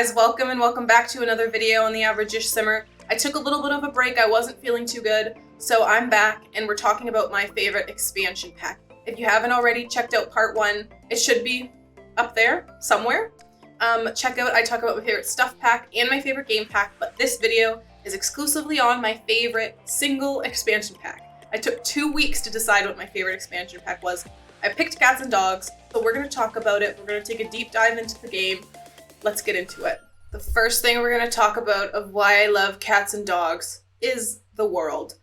guys, welcome and welcome back to another video on the Average-ish Simmer. I took a little bit of a break, I wasn't feeling too good, so I'm back and we're talking about my favorite expansion pack. If you haven't already checked out part 1, it should be up there somewhere. Check out, I talk about my favorite stuff pack and my favorite game pack, but this video is exclusively on my favorite single expansion pack. I took 2 weeks to decide what my favorite expansion pack was. I picked Cats and Dogs, so we're going to talk about it. We're going to take a deep dive into the game. Let's get into it. The first thing we're going to talk about of why I love Cats and Dogs is the world.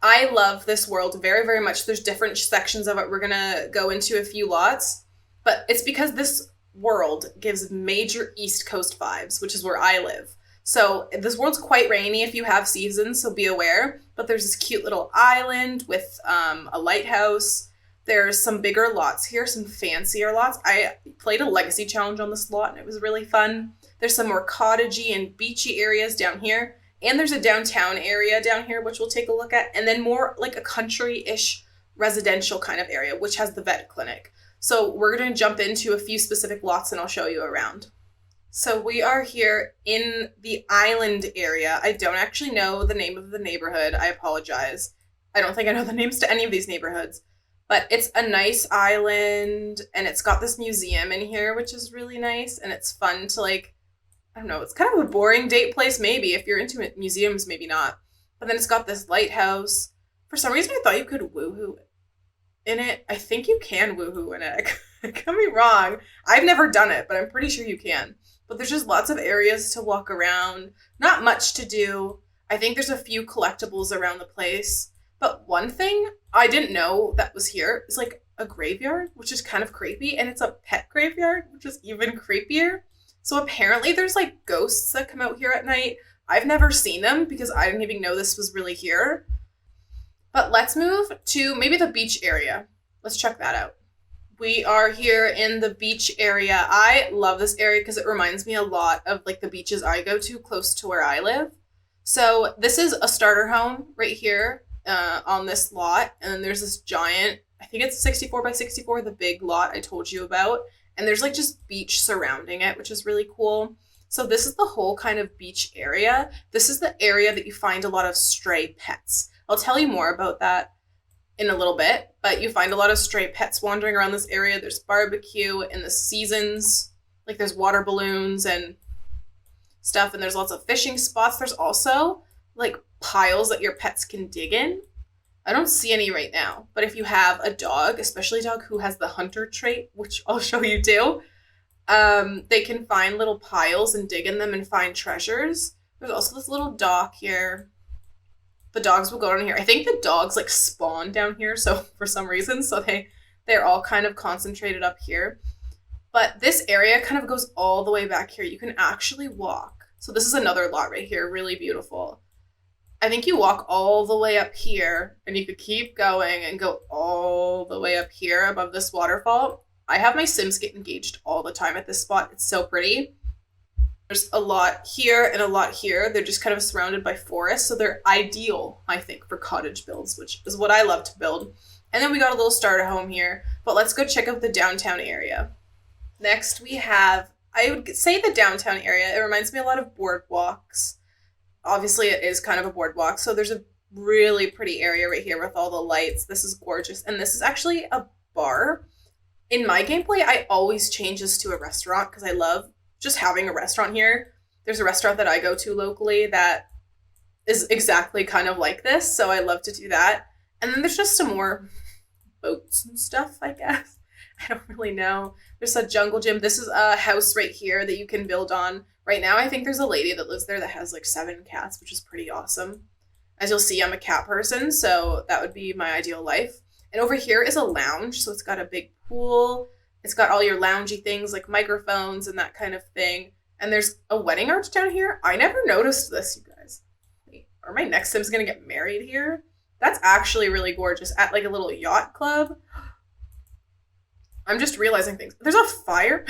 I love this world very, very much. There's different sections of it. We're going to go into a few lots, but it's because this world gives major East Coast vibes, which is where I live. So this world's quite rainy if you have seasons, so be aware. But there's this cute little island with a lighthouse. There's some bigger lots here, some fancier lots. I played a legacy challenge on this lot and it was really fun. There's some more cottagey and beachy areas down here. And there's a downtown area down here, which we'll take a look at. And then more like a country-ish residential kind of area, which has the vet clinic. So we're going to jump into a few specific lots and I'll show you around. So we are here in the island area. I don't actually know the name of the neighborhood. I apologize. I don't think I know the names to any of these neighborhoods. But it's a nice island, and it's got this museum in here, which is really nice, and it's fun to, like, I don't know, it's kind of a boring date place, maybe. If you're into it, museums, maybe not. But then it's got this lighthouse. For some reason, I thought you could woohoo in it. I think you can woohoo in it. I could be wrong. I've never done it, but I'm pretty sure you can. But there's just lots of areas to walk around. Not much to do. I think there's a few collectibles around the place. But one thing I didn't know that was here is like a graveyard, which is kind of creepy. And it's a pet graveyard, which is even creepier. So apparently there's like ghosts that come out here at night. I've never seen them because I didn't even know this was really here. But let's move to maybe the beach area. Let's check that out. We are here in the beach area. I love this area because it reminds me a lot of like the beaches I go to close to where I live. So this is a starter home right here. On this lot, and then there's this giant, I think it's 64 by 64, the big lot I told you about, and there's like just beach surrounding it, which is really cool. So this is the whole kind of beach area. This is the area that you find a lot of stray pets. I'll tell you more about that in a little bit, but you find a lot of stray pets wandering around this area. There's barbecue in the seasons, like there's water balloons and stuff, and there's lots of fishing spots. There's also like piles that your pets can dig in. I don't see any right now, but if you have a dog, especially a dog who has the hunter trait, which I'll show you too, they can find little piles and dig in them and find treasures. There's also this little dock here. The dogs will go down here. I think the dogs like spawn down here, so for some reason, so they're all kind of concentrated up here. But this area kind of goes all the way back here. You can actually walk. So this is another lot right here, really beautiful. I think you walk all the way up here and you could keep going and go all the way up here above this waterfall. I have my Sims get engaged all the time at this spot. It's so pretty. There's a lot here and a lot here. They're just kind of surrounded by forests, so they're ideal, I think, for cottage builds, which is what I love to build. And then we got a little starter home here, but let's go check out the downtown area. Next we have, I would say the downtown area. It reminds me a lot of boardwalks. Obviously, it is kind of a boardwalk, so there's a really pretty area right here with all the lights. This is gorgeous, and this is actually a bar. In my gameplay, I always change this to a restaurant because I love just having a restaurant here. There's a restaurant that I go to locally that is exactly kind of like this, so I love to do that. And then there's just some more boats and stuff, I guess. I don't really know. There's a jungle gym. This is a house right here that you can build on. Right now, I think there's a lady that lives there that has like 7 cats, which is pretty awesome. As you'll see, I'm a cat person, so that would be my ideal life. And over here is a lounge, so it's got a big pool. It's got all your loungy things like microphones and that kind of thing. And there's a wedding arch down here. I never noticed this, you guys. Wait, are my next Sims gonna get married here? That's actually really gorgeous at like a little yacht club. I'm just realizing things. There's a fire.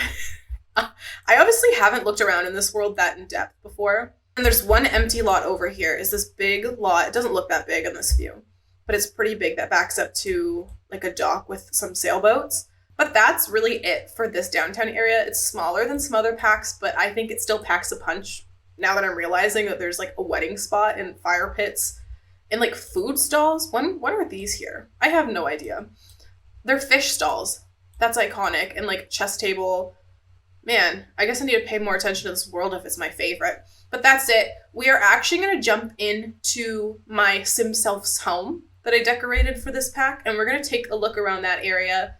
I obviously haven't looked around in this world that in depth before. And there's one empty lot over here. Is this big lot. It doesn't look that big in this view, but it's pretty big that backs up to like a dock with some sailboats. But that's really it for this downtown area. It's smaller than some other packs, but I think it still packs a punch now that I'm realizing that there's like a wedding spot and fire pits and like food stalls. What are these here? I have no idea. They're fish stalls. That's iconic. And like chess table. Man, I guess I need to pay more attention to this world if it's my favorite. But that's it. We are actually going to jump into my Sim Self's home that I decorated for this pack, and we're going to take a look around that area.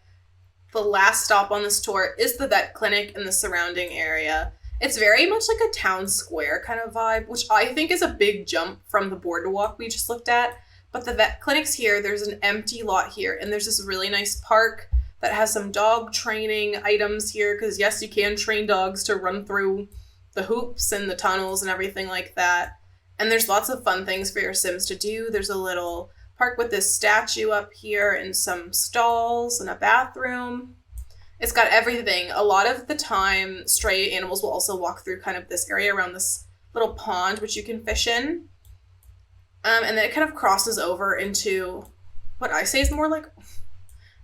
The last stop on this tour is the vet clinic and the surrounding area. It's very much like a town square kind of vibe, which I think is a big jump from the boardwalk we just looked at. But the vet clinic's here, there's an empty lot here, and there's this really nice park that has some dog training items here, because yes, you can train dogs to run through the hoops and the tunnels and everything like that. And there's lots of fun things for your Sims to do. There's a little park with this statue up here and some stalls and a bathroom. It's got everything. A lot of the time, stray animals will also walk through kind of this area around this little pond, which you can fish in. And then it kind of crosses over into what I say is more like...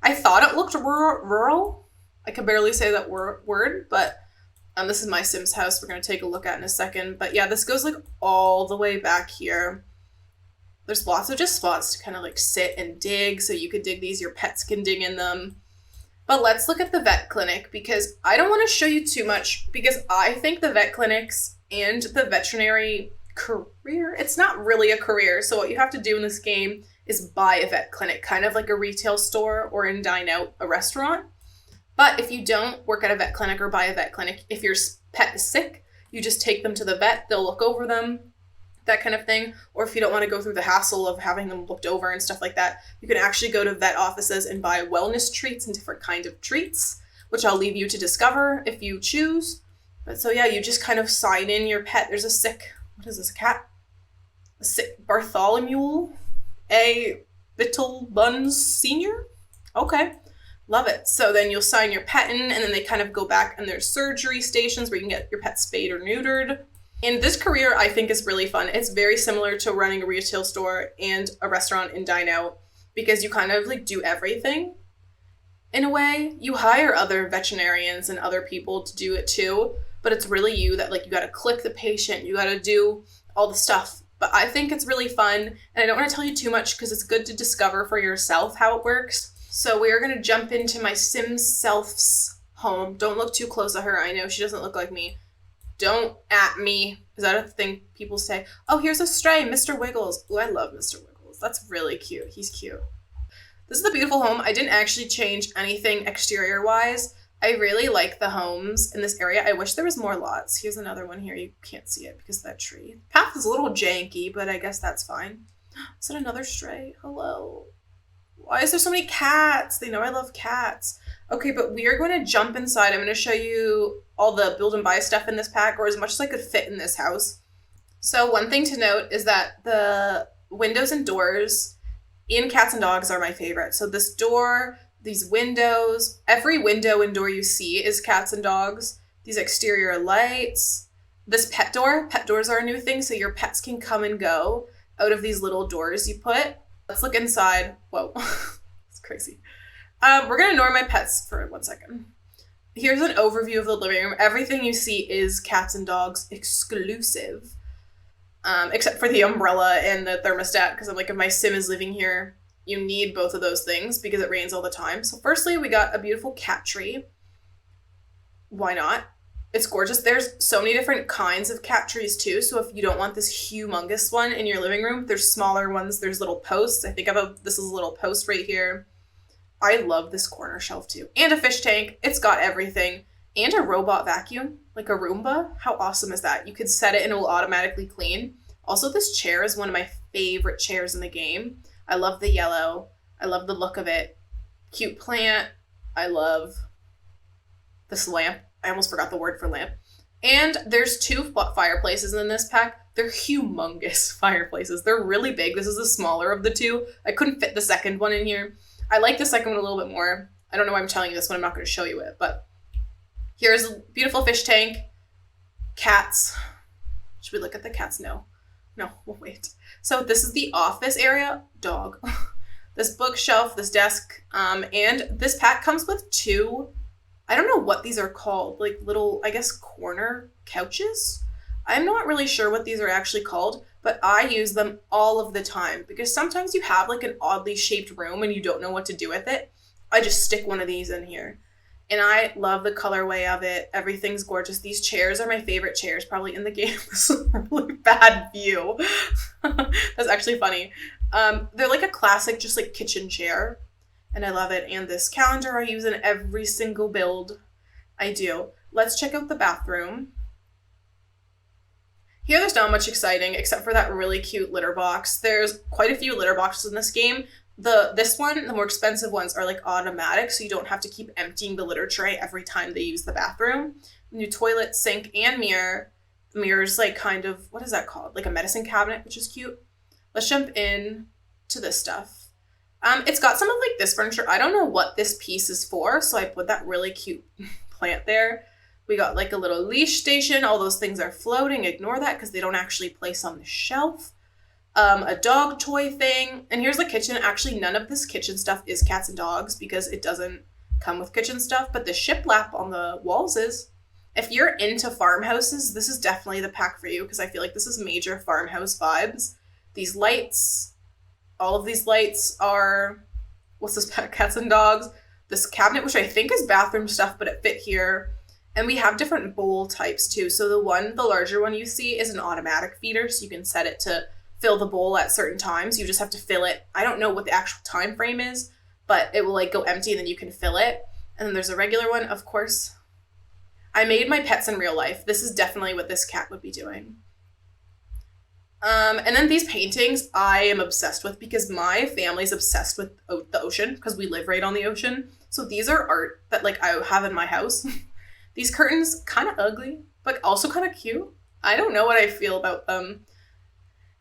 I thought it looked rural. I can barely say that word, but this is my Sims house we're going to take a look at in a second. But yeah, this goes like all the way back here. There's lots of just spots to kind of like sit and dig, so you could dig these, your pets can dig in them. But let's look at the vet clinic, because I don't want to show you too much, because I think the vet clinics and the veterinary career, it's not really a career. So what you have to do in this game is buy a vet clinic, kind of like a retail store or in Dine Out, a restaurant. But if you don't work at a vet clinic or buy a vet clinic, if your pet is sick, you just take them to the vet, they'll look over them, that kind of thing. Or if you don't want to go through the hassle of having them looked over and stuff like that, you can actually go to vet offices and buy wellness treats and different kind of treats, which I'll leave you to discover if you choose. But so yeah, you just kind of sign in your pet. There's a sick, what is this, a cat? A sick Bartholomew A. Little Buns Senior? Okay, love it. So then you'll sign your pet in, and then they kind of go back, and there's surgery stations where you can get your pet spayed or neutered. And this career, I think, is really fun. It's very similar to running a retail store and a restaurant in Dine Out, because you kind of like do everything in a way. You hire other veterinarians and other people to do it too, but it's really you that like, you got to click the patient, you got to do all the stuff. But I think it's really fun, and I don't want to tell you too much because it's good to discover for yourself how it works. So we are going to jump into my Sim Self's home. Don't look too close at her. I know she doesn't look like me. Don't at me. Is that a thing people say? Oh, here's a stray, Mr. Wiggles. Oh, I love Mr. Wiggles. That's really cute. He's cute. This is a beautiful home. I didn't actually change anything exterior-wise. I really like the homes in this area. I wish there was more lots. Here's another one here. You can't see it because of that tree. Path is a little janky, but I guess that's fine. Is that another stray? Hello. Why is there so many cats? They know I love cats. Okay, but we are going to jump inside. I'm going to show you all the build and buy stuff in this pack, or as much as I could fit in this house. So one thing to note is that the windows and doors in Cats and Dogs are my favorite. So this door, these windows, every window and door you see is Cats and Dogs. These exterior lights, this pet doors are a new thing, so your pets can come and go out of these little doors you put. Let's look inside. Whoa, it's crazy. We're gonna ignore my pets for 1 second. Here's an overview of the living room. Everything you see is Cats and Dogs exclusive, except for the umbrella and the thermostat, because I'm like, if my Sim is living here, you need both of those things because it rains all the time. So firstly, we got a beautiful cat tree. Why not? It's gorgeous. There's so many different kinds of cat trees too. So if you don't want this humongous one in your living room, there's smaller ones. There's little posts. I think this is a little post right here. I love this corner shelf too. And a fish tank. It's got everything. And a robot vacuum, like a Roomba. How awesome is that? You could set it and it will automatically clean. Also, this chair is one of my favorite chairs in the game. I love the yellow. I love the look of it. Cute plant. I love this lamp. I almost forgot the word for lamp. And there's 2 fireplaces in this pack. They're humongous fireplaces. They're really big. This is the smaller of the 2. I couldn't fit the second one in here. I like the second one a little bit more. I don't know why I'm telling you this one. I'm not going to show you it. But here's a beautiful fish tank. Cats. Should we look at the cats? No. No, we'll wait. So this is the office area. Dog. this bookshelf, this desk, and this pack comes with 2, I don't know what these are called, like little, I guess, corner couches? I'm not really sure what these are actually called, but I use them all of the time because sometimes you have like an oddly shaped room and you don't know what to do with it. I just stick one of these in here. And I love the colorway of it. Everything's gorgeous. These chairs are my favorite chairs probably in the game. This is a really bad view. That's actually funny. They're like a classic just like kitchen chair. And I love it. And this calendar I use in every single build I do. Let's check out the bathroom. Here there's not much exciting except for that really cute litter box. There's quite a few litter boxes in this game. This one, the more expensive ones are like automatic, so you don't have to keep emptying the litter tray every time they use the bathroom. New toilet, sink, and mirror. The mirror's like kind of, what is that called? Like a medicine cabinet, which is cute. Let's jump in to this stuff. It's got some of like this furniture. I don't know what this piece is for, so I put that really cute plant there. We got like a little leash station. All those things are floating. Ignore that because they don't actually place on the shelf. A dog toy thing. And here's the kitchen. Actually, none of this kitchen stuff is cats and dogs because it doesn't come with kitchen stuff, but the shiplap on the walls is. If you're into farmhouses, this is definitely the pack for you because I feel like this is major farmhouse vibes. These lights, all of these lights are, what's this pack? Cats and dogs. This cabinet, which I think is bathroom stuff, but it fit here. And we have different bowl types too. So the larger one you see is an automatic feeder, so you can set it to fill the bowl at certain times. You just have to fill it. I don't know what the actual time frame is, but it will like go empty and then you can fill it. And then there's a regular one, of course. I made my pets in real life. This is definitely what this cat would be doing. And then these paintings I am obsessed with because my family's obsessed with the ocean because we live right on the ocean. So these are art that like I have in my house. These curtains, kind of ugly, but also kind of cute. I don't know what I feel about them.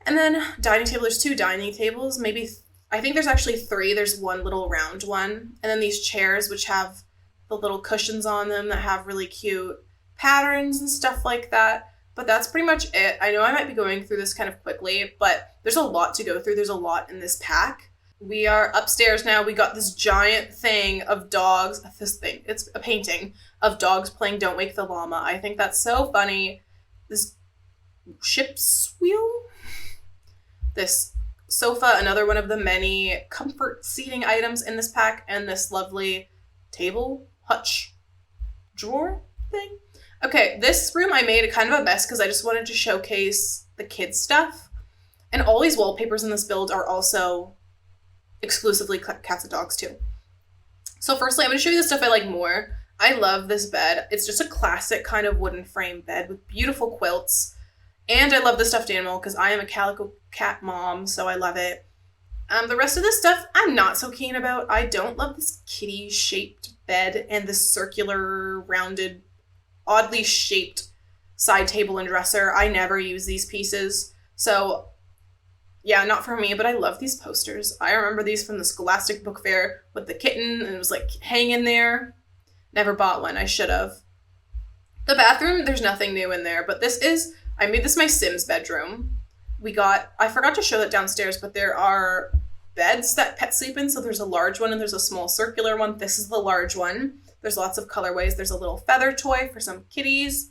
And then dining table, there's 2 dining tables, maybe, I think there's actually 3. There's one little round one. And then these chairs, which have the little cushions on them that have really cute patterns and stuff like that. But that's pretty much it. I know I might be going through this kind of quickly, but there's a lot to go through. There's a lot in this pack. We are upstairs now. We got this giant thing of dogs. It's a painting of dogs playing Don't Wake the Llama. I think that's so funny. This ship's wheel? This sofa, another one of the many comfort seating items in this pack, and this lovely table, hutch, drawer thing. Okay, this room I made kind of a mess because I just wanted to showcase the kids' stuff. And all these wallpapers in this build are also exclusively cats and dogs too. So firstly, I'm going to show you the stuff I like more. I love this bed. It's just a classic kind of wooden frame bed with beautiful quilts. And I love the stuffed animal because I am a calico cat mom, so I love it. The rest of this stuff I'm not so keen about. I don't love this kitty-shaped bed and this circular, rounded, oddly shaped side table and dresser. I never use these pieces. So yeah, not for me, but I love these posters. I remember these from the Scholastic Book Fair with the kitten, and it was like hanging there. Never bought one. I should have. The bathroom, there's nothing new in there, but I made this my Sims bedroom. I forgot to show that downstairs, but there are beds that pets sleep in. So there's a large one and there's a small circular one. This is the large one. There's lots of colorways. There's a little feather toy for some kitties,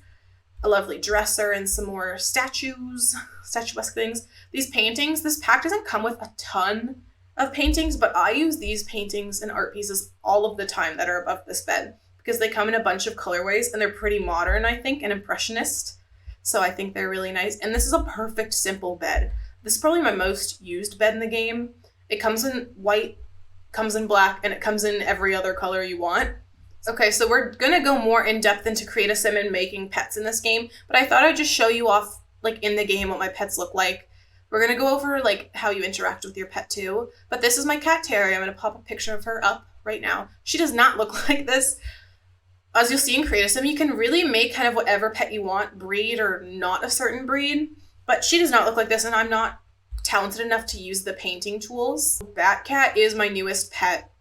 a lovely dresser, and some more statuesque things. These paintings, this pack doesn't come with a ton of paintings, but I use these paintings and art pieces all of the time that are above this bed because they come in a bunch of colorways and they're pretty modern, I think, and impressionist. So I think they're really nice. And this is a perfect, simple bed. This is probably my most used bed in the game. It comes in white, comes in black, and it comes in every other color you want. Okay, so we're going to go more in depth into Create a Sim and making pets in this game, but I thought I'd just show you off, like, in the game what my pets look like. We're going to go over, like, how you interact with your pet, too. But this is my cat, Terry. I'm going to pop a picture of her up right now. She does not look like this. As you'll see in Create a Sim, you can really make kind of whatever pet you want, breed or not a certain breed. But she does not look like this, and I'm not talented enough to use the painting tools. Batcat is my newest pet.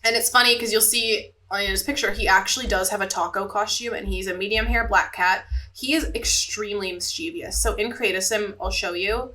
And it's funny because you'll see in his picture, he actually does have a taco costume, and he's a medium hair black cat. He is extremely mischievous. So in Create a Sim, I'll show you.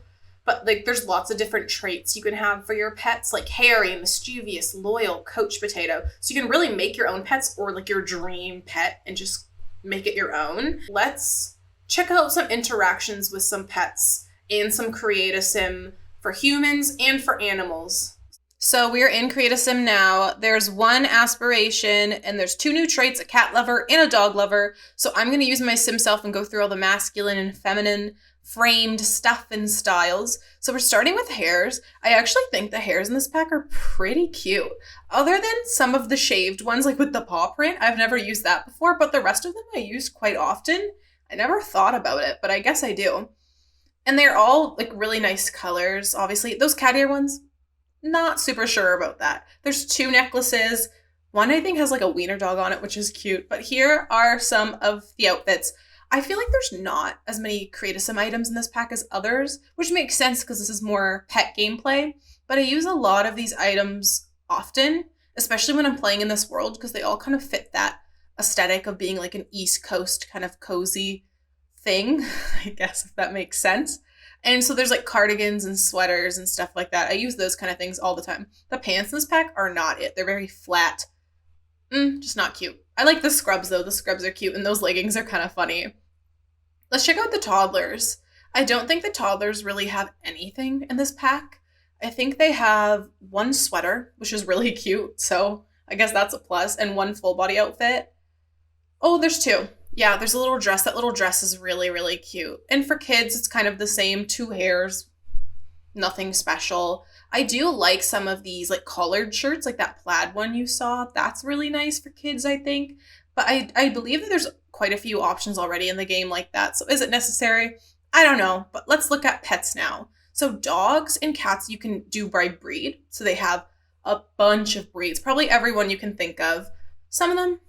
But like there's lots of different traits you can have for your pets, like hairy, mischievous, loyal, coach potato. So you can really make your own pets or like your dream pet and just make it your own. Let's check out some interactions with some pets and some Create a Sim for humans and for animals. So we're in Create a Sim now. There's one aspiration and there's 2 new traits, a cat lover and a dog lover. So I'm going to use my sim self and go through all the masculine and feminine framed stuff and styles. So we're starting with hairs. I actually think the hairs in this pack are pretty cute. Other than some of the shaved ones, like with the paw print, I've never used that before, but the rest of them I use quite often. I never thought about it, but I guess I do. And they're all like really nice colors. Obviously, those cat ear ones, not super sure about that. There's 2 necklaces. One I think has like a wiener dog on it, which is cute. But here are some of the outfits. I feel like there's not as many Create a Sim items in this pack as others, which makes sense because this is more pet gameplay. But I use a lot of these items often, especially when I'm playing in this world, because they all kind of fit that aesthetic of being like an East Coast kind of cozy thing, I guess, if that makes sense. And so there's like cardigans and sweaters and stuff like that. I use those kind of things all the time. The pants in this pack are not it. They're very flat. Just not cute. I like the scrubs though. The scrubs are cute and those leggings are kind of funny. Let's check out the toddlers. I don't think the toddlers really have anything in this pack. I think they have 1 sweater, which is really cute. So I guess that's a plus, and 1 full body outfit. Oh, there's 2. Yeah, there's a little dress. That little dress is really, really cute. And for kids, it's kind of the same. 2 hairs, nothing special. I do like some of these like collared shirts, like that plaid one you saw. That's really nice for kids, I think. But I believe that there's quite a few options already in the game like that. So is it necessary? I don't know. But let's look at pets now. So dogs and cats you can do by breed. So they have a bunch of breeds. Probably everyone you can think of. Some of them,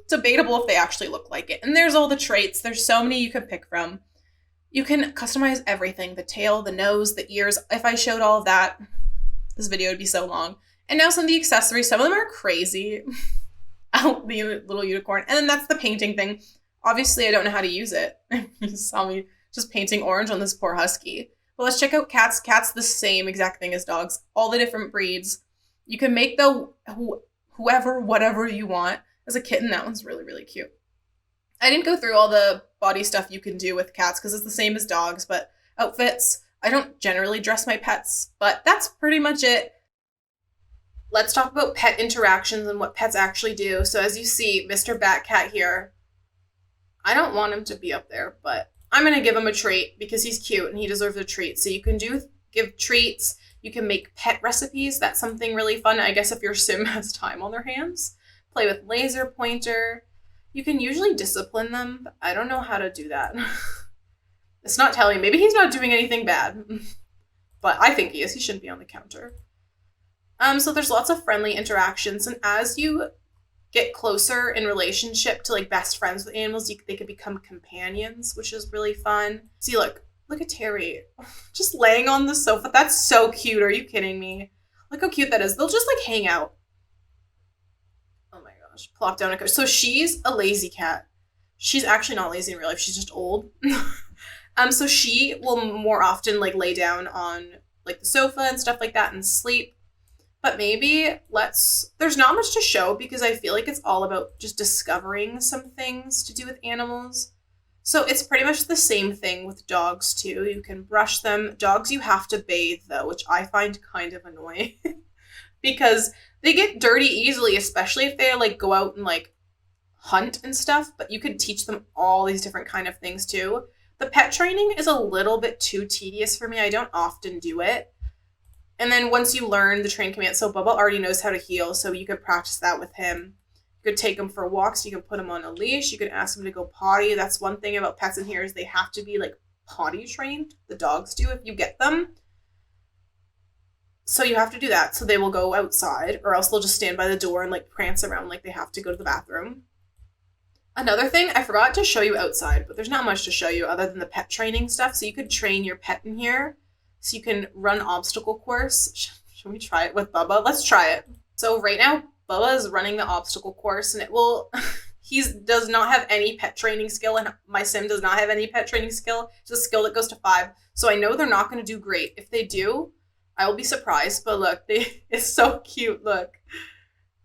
debatable if they actually look like it. And there's all the traits. There's so many you can pick from. You can customize everything. The tail, the nose, the ears. If I showed all of that, this video would be so long. And now some of the accessories. Some of them are crazy. Oh, the little unicorn. And then that's the painting thing. Obviously, I don't know how to use it. You saw me just painting orange on this poor husky. But let's check out cats. Cats, the same exact thing as dogs. All the different breeds. You can make the whoever, whatever you want. As a kitten, that one's really, really cute. I didn't go through all the body stuff you can do with cats because it's the same as dogs, but outfits, I don't generally dress my pets, but that's pretty much it. Let's talk about pet interactions and what pets actually do. So as you see, Mr. Batcat here, I don't want him to be up there, but I'm going to give him a treat because he's cute and he deserves a treat. So you can give treats, you can make pet recipes. That's something really fun, I guess, if your sim has time on their hands. Play with laser pointer. You can usually discipline them, but I don't know how to do that. It's not telling. Maybe he's not doing anything bad, but I think he is. He shouldn't be on the counter. So there's lots of friendly interactions, and as you get closer in relationship to like best friends with animals, they could become companions, which is really fun. See, look at Terry, just laying on the sofa. That's so cute. Are you kidding me? Look how cute that is. They'll just like hang out. Oh my gosh, plop down a couch. So she's a lazy cat. She's actually not lazy in real life. She's just old. So she will more often like lay down on like the sofa and stuff like that and sleep. But maybe there's not much to show because I feel like it's all about just discovering some things to do with animals. So it's pretty much the same thing with dogs too. You can brush them. Dogs you have to bathe though, which I find kind of annoying because they get dirty easily, especially if they like go out and like hunt and stuff, but you could teach them all these different kind of things too. The pet training is a little bit too tedious for me. I don't often do it. And then once you learn the train command, so Bubba already knows how to heel, so you could practice that with him. You could take him for walks. You can put him on a leash. You can ask him to go potty. That's one thing about pets in here is they have to be like potty trained. The dogs do if you get them. So you have to do that. So they will go outside or else they'll just stand by the door and like prance around like they have to go to the bathroom. Another thing, I forgot to show you outside, but there's not much to show you other than the pet training stuff. So you could train your pet in here. So you can run obstacle course. Should we try it with Bubba? Let's try it. So right now, Bubba is running the obstacle course and He does not have any pet training skill, and my sim does not have any pet training skill. It's a skill that goes to 5. So I know they're not going to do great. If they do, I will be surprised. But look, it's so cute. Look.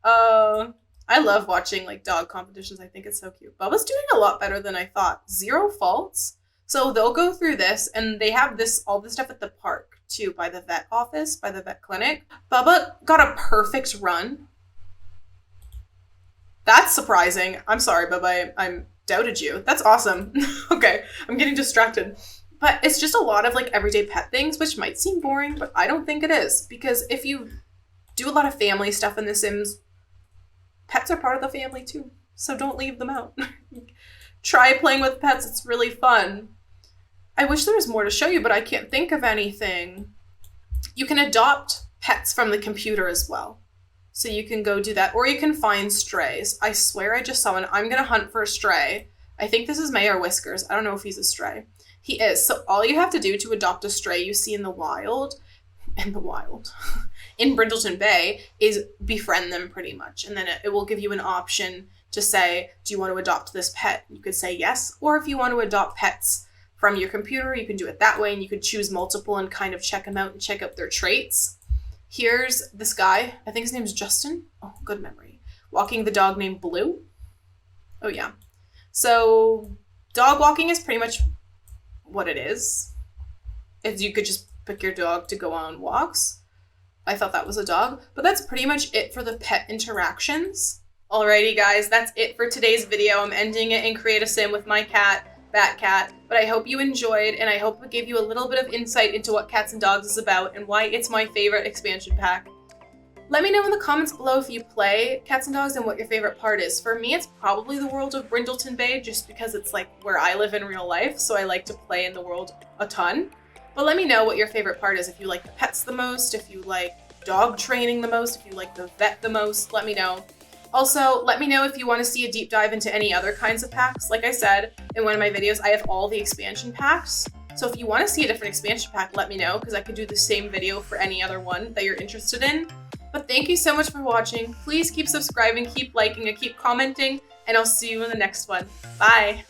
I love watching like dog competitions. I think it's so cute. Bubba's doing a lot better than I thought. 0 faults. So they'll go through this, and they have all this stuff at the park too, by the vet office, by the vet clinic. Bubba got a perfect run. That's surprising. I'm sorry, Bubba. I doubted you. That's awesome. Okay, I'm getting distracted. But it's just a lot of like everyday pet things, which might seem boring, but I don't think it is. Because if you do a lot of family stuff in The Sims, pets are part of the family too. So don't leave them out. Try playing with pets. It's really fun. I wish there was more to show you, but I can't think of anything. You can adopt pets from the computer as well. So you can go do that, or you can find strays. I swear I just saw one. I'm going to hunt for a stray. I think this is Mayor Whiskers. I don't know if he's a stray. He is. So all you have to do to adopt a stray you see in the wild, in Brindleton Bay, is befriend them pretty much. And then it will give you an option to say, do you want to adopt this pet? You could say yes. Or if you want to adopt pets from your computer, you can do it that way, and you could choose multiple and kind of check them out and check out their traits. Here's this guy. I think his name's Justin. Oh, good memory. Walking the dog named Blue. Oh, yeah. So dog walking is pretty much what it is. If you could just pick your dog to go on walks. I thought that was a dog. But that's pretty much it for the pet interactions. Alrighty, guys. That's it for today's video. I'm ending it in Create a Sim with my cat, Batcat, but I hope you enjoyed, and I hope it gave you a little bit of insight into what Cats and Dogs is about and why it's my favorite expansion pack. Let me know in the comments below if you play Cats and Dogs and what your favorite part is. For me, it's probably the world of Brindleton Bay, just because it's like where I live in real life, so I like to play in the world a ton. But let me know what your favorite part is. If you like the pets the most, if you like dog training the most, if you like the vet the most, let me know. Also, let me know if you want to see a deep dive into any other kinds of packs. Like I said in one of my videos, I have all the expansion packs. So if you want to see a different expansion pack, let me know, because I could do the same video for any other one that you're interested in. But thank you so much for watching. Please keep subscribing, keep liking, and keep commenting, and I'll see you in the next one. Bye!